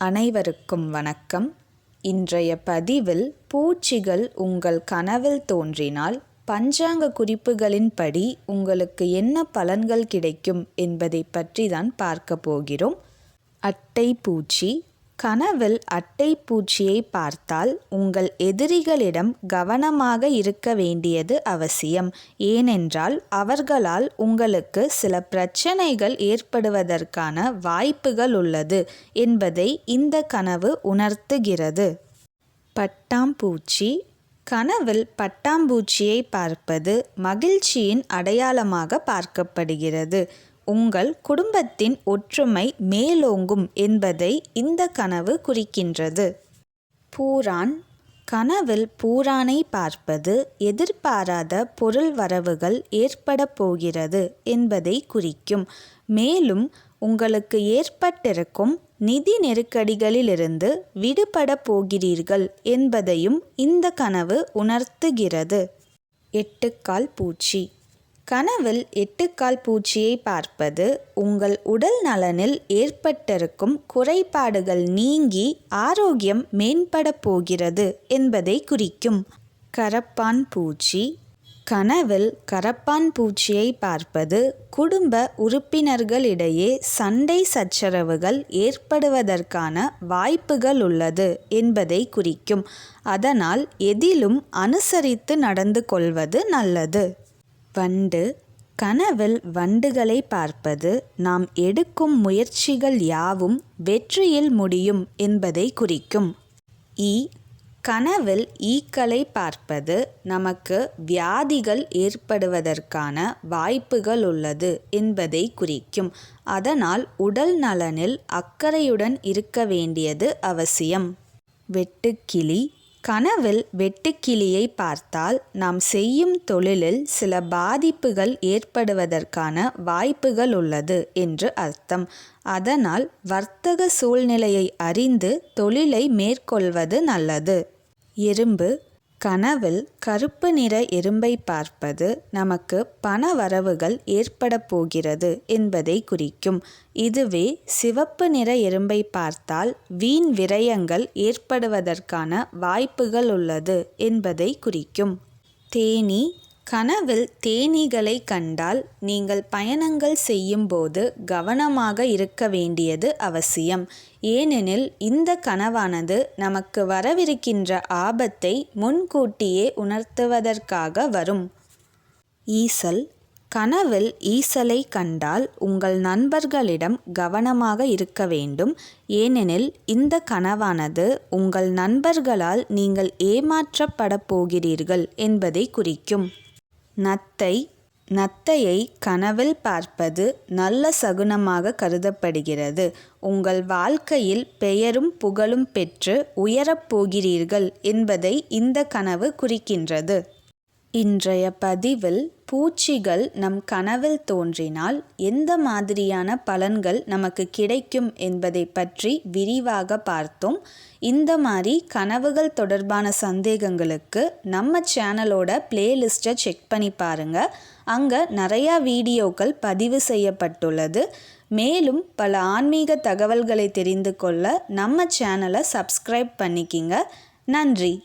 அனைவருக்கும் வணக்கம். இன்றைய பதிவில் பூச்சிகள் உங்கள் கனவில் தோன்றினால் பஞ்சாங்க குறிப்புகளின்படி உங்களுக்கு என்ன பலன்கள் கிடைக்கும் என்பதை பற்றி தான் பார்க்க போகிறோம். அட்டை பூச்சி. கனவில் அட்டை பூச்சியை பார்த்தால் உங்கள் எதிரிகளிடம் கவனமாக இருக்க வேண்டியது அவசியம். ஏனென்றால் அவர்களால் உங்களுக்கு சில பிரச்சனைகள் ஏற்படுவதற்கான வாய்ப்புகள் உள்ளது என்பதை இந்த கனவு உணர்த்துகிறது. பட்டாம்பூச்சி. கனவில் பட்டாம்பூச்சியை பார்ப்பது மகிழ்ச்சியின் அடையாளமாக பார்க்கப்படுகிறது. உங்கள் குடும்பத்தின் ஒற்றுமை மேலோங்கும் என்பதை இந்த கனவு குறிக்கின்றது. பூரான். கனவில் பூரானை பார்ப்பது எதிர்பாராத பொருள் வரவுகள் ஏற்பட போகிறது என்பதை குறிக்கும். மேலும் உங்களுக்கு ஏற்பட்டிருக்கும் நிதி நெருக்கடிகளிலிருந்து விடுபட போகிறீர்கள் என்பதையும் இந்த கனவு உணர்த்துகிறது. எட்டுக்கால் பூச்சி. கனவில் எட்டுக்கால் பூச்சியை பார்ப்பது உங்கள் உடல் நலனில் ஏற்பட்டிருக்கும் குறைபாடுகள் நீங்கி ஆரோக்கியம் மேம்பட போகிறது என்பதை குறிக்கும். கரப்பான் பூச்சி. கனவில் கரப்பான் பூச்சியை பார்ப்பது குடும்ப உறுப்பினர்களிடையே சண்டை சச்சரவுகள் ஏற்படுவதற்கான வாய்ப்புகள் உள்ளது என்பதை குறிக்கும். அதனால் எதிலும் அனுசரித்து நடந்து கொள்வது நல்லது. வண்டு. கனவில் வண்டுகளை பார்ப்பது நாம் எடுக்கும் முயற்சிகள் யாவும் வெற்றியில் முடியும் என்பதை குறிக்கும். ஈ. கனவில் ஈக்களை பார்ப்பது நமக்கு வியாதிகள் ஏற்படுவதற்கான வாய்ப்புகள் உள்ளது என்பதை குறிக்கும். அதனால் உடல் நலனில் அக்கறையுடன் இருக்க வேண்டியது அவசியம். வெட்டுக்கிளி. கனவில் வெட்டுக்கிளியை பார்த்தால் நாம் செய்யும் தொழிலில் சில பாதிப்புகள் ஏற்படுவதற்கான வாய்ப்புகள் உள்ளது என்று அர்த்தம். அதனால் வர்த்தக சூழ்நிலையை அறிந்து தொழிலை மேற்கொள்வது நல்லது. எறும்பு. கனவில் கருப்பு நிற எறும்பை பார்ப்பது நமக்கு பண வரவுகள் ஏற்பட போகிறது என்பதை குறிக்கும். இதுவே சிவப்பு நிற எறும்பை பார்த்தால் வீண் விரயங்கள் ஏற்படுவதற்கான வாய்ப்புகள் உள்ளது என்பதை குறிக்கும். தேனீ. கனவில் தேனீகளை கண்டால் நீங்கள் பயணங்கள் செய்யும்போது கவனமாக இருக்க வேண்டியது அவசியம். ஏனெனில் இந்த கனவானது நமக்கு வரவிருக்கின்ற ஆபத்தை முன்கூட்டியே உணர்த்துவதற்காக வரும். ஈசல். கனவில் ஈசலை கண்டால் உங்கள் நண்பர்களிடம் கவனமாக இருக்க வேண்டும். ஏனெனில் இந்த கனவானது உங்கள் நண்பர்களால் நீங்கள் ஏமாற்றப்பட போகிறீர்கள் என்பதை குறிக்கும். நத்தை. நத்தையை கனவில் பார்ப்பது நல்ல சகுனமாக கருதப்படுகிறது. உங்கள் வாழ்க்கையில் பெயரும் புகழும் பெற்று உயரப் போகிறீர்கள் என்பதை இந்த கனவு குறிக்கின்றது. இன்றைய பதிவில் பூச்சிகள் நம் கனவில் தோன்றினால் எந்த மாதிரியான பலன்கள் நமக்கு கிடைக்கும் என்பதை பற்றி விரிவாக பார்த்தோம். இந்த மாதிரி கனவுகள் தொடர்பான சந்தேகங்களுக்கு நம்ம சேனலோட பிளேலிஸ்ட்டை செக் பண்ணி பாருங்கள். அங்கே நிறையா வீடியோக்கள் பதிவு செய்யப்பட்டுள்ளது. மேலும் பல ஆன்மீக தகவல்களை தெரிந்து கொள்ள நம்ம சேனலை சப்ஸ்கிரைப் பண்ணிக்கிங்க. நன்றி.